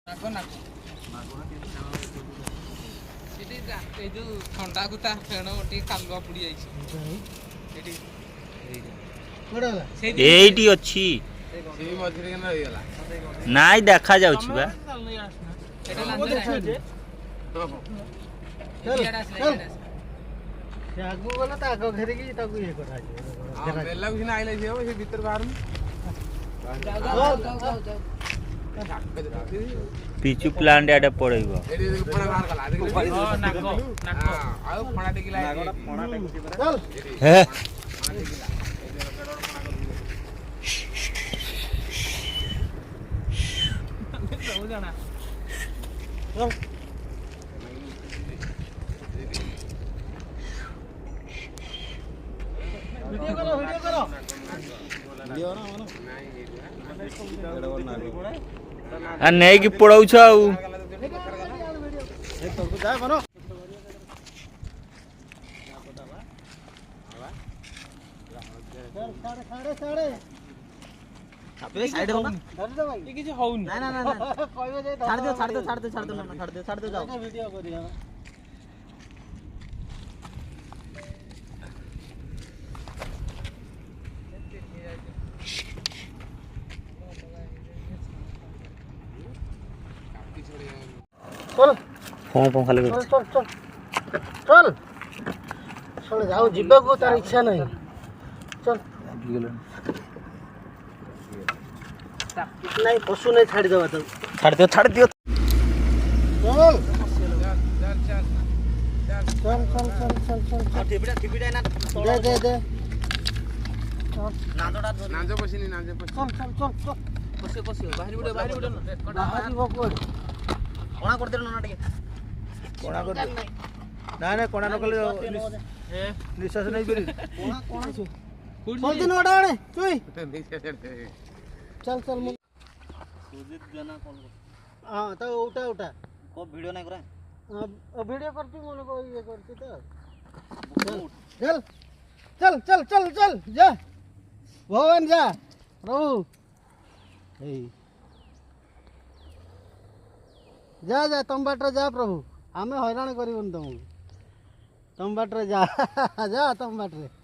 ନାଗ ନାଗ ସେଠି ଏ ଯୋଉ ଥଣ୍ଡାକୁ ତା ଫେଣ ଟିକେ କାଲୁଆ ପଡି ଯାଇଛି ସେଠି ଏଇଠି ଅଛି ନାଇଁ ଦେଖା ଯାଉଛି ବା ସେଟା ଲାଞ୍ଚ ଆଗକୁ ଗଲେ ତା ଆଗ ଘେରିକି ତାକୁ ଇଏ କରାଯିବ। ପିଚୁ ପ୍ଲାଣ୍ଟ ଆଡେ ପଳେଇବ ହେ ଭିଡିଓ କର ଆ ନେଇକି ପଳଉଛ ଆଉ କିଛି ହଉନି चल ଖାଲି चल चल चल चल चल जाओ जीवा को तार इच्छा नहीं चल नहीं पशु नहीं छाड़ दवा तो छाड़ दियो चल चल चल चल चल चल थिबिडा ना दे दे दे नांजो पसिनी नांजो पसि चल चल चल चल पसे बाहरी उड़े बाहरी बकोड़ कोणा कर देना टिके कोणा कर ना ना कोणा न कले निश्वास नहीं करी कोणा कोणा छु बोल दिन ओडाणे चुई चल चल सुजीत जना कॉल हां तो उठा उठा को वीडियो नहीं करे वीडियो करती मन को ये करती तो चल चल चल चल चल जा भगवान जा प्रभु जा जा तुम बाटर जा प्रभु आमे हैरान करिबन तुमको तुम बाटर जा जा तुम बाटर